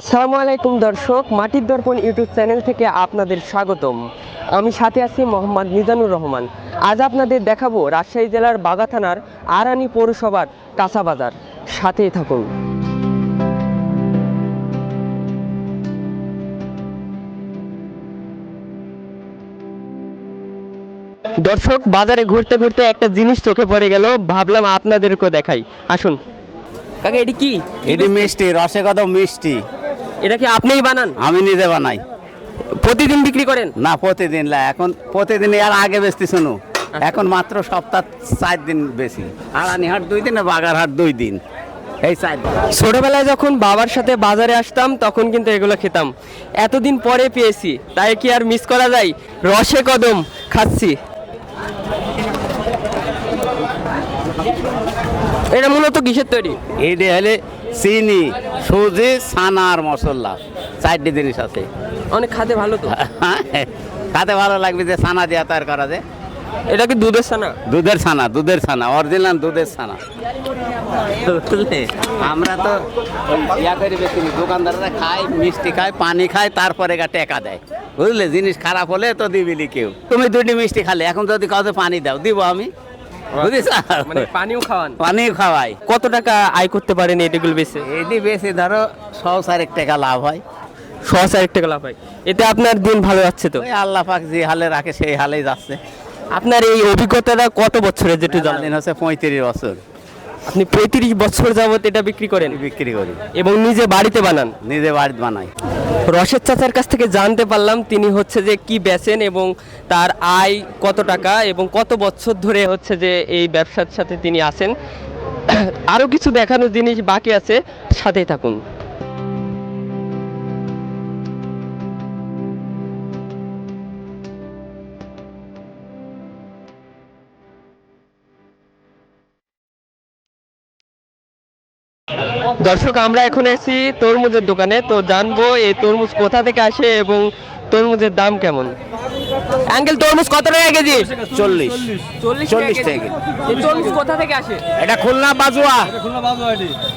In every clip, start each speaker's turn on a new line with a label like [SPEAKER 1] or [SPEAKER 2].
[SPEAKER 1] আসসালামু আলাইকুম দর্শক, মাটির দর্পণ ইউটিউব চ্যানেল থেকে আপনাদের স্বাগতম। আমি সাথে আছি মোহাম্মদ মিজানুর রহমান। আজ আপনাদের দেখাবো রাজশাহী জেলার বাগা থানার আরানি পৌরসভার কাঁচা বাজার। সাথেই থাকুন। দর্শক, বাজারে ঘুরতে ঘুরতে একটা জিনিস চোখে পড়ে গেল, ভাবলাম আপনাদেরকেও দেখাই। আসুন কাকা, এটি কি?
[SPEAKER 2] এটি মিষ্টি, রসে কদম মিষ্টি।
[SPEAKER 1] এটা কি আপনিই বানান?
[SPEAKER 2] আমি নিজে বানাই।
[SPEAKER 1] প্রতিদিন বিক্রি করেন?
[SPEAKER 2] না, প্রতিদিন না, এখন প্রতিদিন আর আগে বেচতে শুনু, এখন মাত্র সপ্তাহ 4 দিন বেশি। আড়ানি হাট 2 দিন আর বাগার হাট 2 দিন, এই 4 দিন।
[SPEAKER 1] ছোটবেলায় যখন বাবার সাথে বাজারে আসতাম তখন কিন্তু এগুলো খেতাম, এতদিন পরে পেয়েছি, তাই কি আর মিস করা যায়? রসে কদম খাচ্ছি। এটা মূলত কিসের তৈরি?
[SPEAKER 2] এইটি হলে চিনি, সুজি, ছানা আর মশলা, 4টি জিনিস আছে।
[SPEAKER 1] অনেক খাতে ভালো তো।
[SPEAKER 2] খাতে ভালো লাগবে যে ছানা দিয়ে তৈরি করা যায়।
[SPEAKER 1] এটা কি দুধের ছানা?
[SPEAKER 2] দুধের ছানা, অরিজিনাল দুধের ছানা। বুঝলে, আমরা তো ইয়া করে বেশি দোকানদাররা খায়, মিষ্টি খায়, পানি খায়, তারপরে টাকা দেয়। বুঝলে, জিনিস খারাপ হলে তো দিবিলি কেউ। তুমি 2টি মিষ্টি খালে, এখন যদি কাউকে পানি দাও, দিব আমি। বুঝিস,
[SPEAKER 1] মানে পানিও খাওয়ান?
[SPEAKER 2] পানিও খাওয়াই।
[SPEAKER 1] কত টাকা আয় করতে পারেন এগুলো বেচে?
[SPEAKER 2] এটি বেশি ধরো 100-4 টাকা লাভ হয়।
[SPEAKER 1] 100-1 টাকা লাভ হয়। এতে আপনার দিন ভালো যাচ্ছে তো?
[SPEAKER 2] ওই আল্লাহ পাক যে হালে রাখে সেই হালেই যাচ্ছে।
[SPEAKER 1] আপনার এই অভিজ্ঞতাটা কত বছরের, যেটু জানেন?
[SPEAKER 2] দিন হচ্ছে 35 বছর।
[SPEAKER 1] আপনি 35 বছর যাবত এটা বিক্রি করেন?
[SPEAKER 2] বিক্রি করি,
[SPEAKER 1] এবং নিজে বাড়িতে বানান?
[SPEAKER 2] নিজে বাড়িতে বানাই।
[SPEAKER 1] রশেদ চাচার কাছ থেকে জানতে পারলাম তিনি হচ্ছে যে কি বেচেন এবং তার আয় কত টাকা এবং কত বছর ধরে হচ্ছে যে এই ব্যবসার সাথে তিনি আছেন। আরও কিছু দেখানোর জিনিস বাকি আছে, সাথেই থাকুন। দর্শক, আমরা এখন আছি তরমুজের দোকানে, তো জানবো এই তরমুজ কোথা থেকে আসে এবং তরমুজের দাম কেমন। আঙ্কেল, তরমুজ কত টাকা কেজি?
[SPEAKER 2] 40 টাকা।
[SPEAKER 1] এই তরমুজ কোথা থেকে আসে?
[SPEAKER 2] এটা খুলনা বাজুয়া।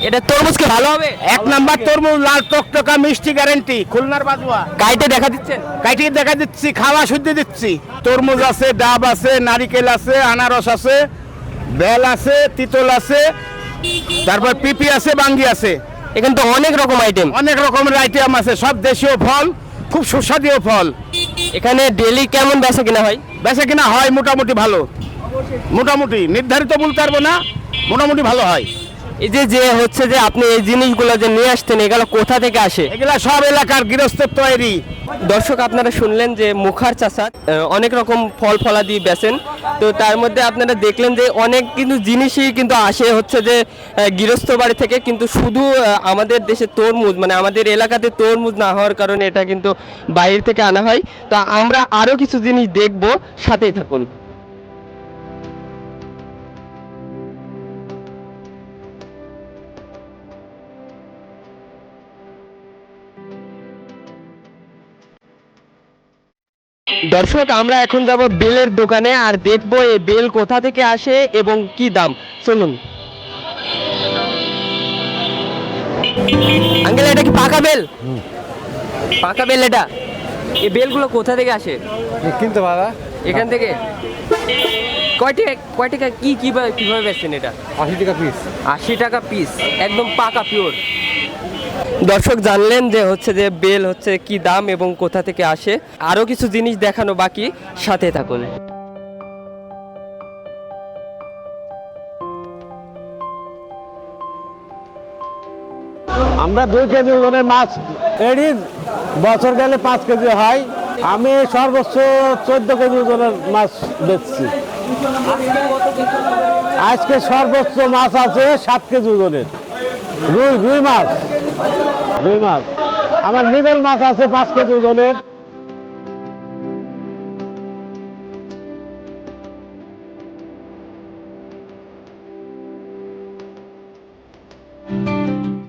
[SPEAKER 1] এটা তরমুজ কি ভালো হবে?
[SPEAKER 2] 1 নাম্বার তরমুজ, লাল টকটকা মিষ্টি, গ্যারান্টি, খুলনার বাজুয়া।
[SPEAKER 1] কাইটে দেখা দিচ্ছেন?
[SPEAKER 2] কাইটিয়ে দেখা দিচ্ছি, খাওয়া শুদ্ধ দিচ্ছি। তরমুজ আছে, ডাব আছে, নারিকেল আছে, আনারস আছে, বেল আছে, তিতল আছে, তারপর পিপি আছে, বাঙ্গি আছে।
[SPEAKER 1] এখানে তো অনেক রকম আইটেম।
[SPEAKER 2] অনেক রকমের আইটেম আছে, সব দেশীয় ফল, খুব সুস্বাদু ফল।
[SPEAKER 1] এখানে ডেলি কেমন বেচা কিনা হয়?
[SPEAKER 2] বেচা কিনা হয় মোটামুটি ভালো, মোটামুটি নির্ধারিত বলতে পারবো না, মোটামুটি ভালো হয়।
[SPEAKER 1] এই যে যে হচ্ছে যে আপনি এই জিনিসগুলো যে নিয়ে আসতেন, এগুলো কোথা থেকে আসে?
[SPEAKER 2] এগুলা সব এলাকার গৃহস্থের তৈরি।
[SPEAKER 1] দর্শক, আপনারা শুনলেন যে মুখার চাষা অনেক রকম ফল ফলাদি বেচেন, তো তার মধ্যে আপনারা দেখলেন যে অনেক কিন্তু জিনিসই কিন্তু আসে হচ্ছে যে গৃহস্থ বাড়ি থেকে, কিন্তু শুধু আমাদের দেশে তরমুজ, মানে আমাদের এলাকাতে তরমুজ না হওয়ার কারণে এটা কিন্তু বাইরে থেকে আনা হয়। তো আমরা আরও কিছু জিনিস দেখব, সাথেই থাকুন। দর্শক, আমরা এখন যাব বেলের দোকানে আর দেখবো এই বেল কোথা থেকে আসে এবং কি দাম। চলুন। আঙ্কেল, এটা কি পাকা বেল? পাকা বেল এটা? এই বেলগুলো কোথা থেকে আসে?
[SPEAKER 3] কিনতে পারা
[SPEAKER 1] এখান থেকে? কয় টাকা কিভাবে বেচছেন এটা?
[SPEAKER 3] 80 টাকা পিস।
[SPEAKER 1] 80 টাকা পিস, একদম পাকা পিওর। দর্শক, জানলেন যে হচ্ছে যে বেল হচ্ছে কি দাম এবং কোথা থেকে আসে। আরো কিছু জিনিস দেখানো বাকি, সাথে থাকুন।
[SPEAKER 3] আমরা 2 কেজি ওজনের মাছ, এটি বছর গেলে 5 কেজি হয়। আমি সর্বোচ্চ 14 কেজি ওজনের মাছ বেচছি। আজকে সর্বোচ্চ মাছ আছে 7 কেজি ওজনের, রুই মাছ। আমার নিবেল মাছ আছে 5 কেজি ওজনের।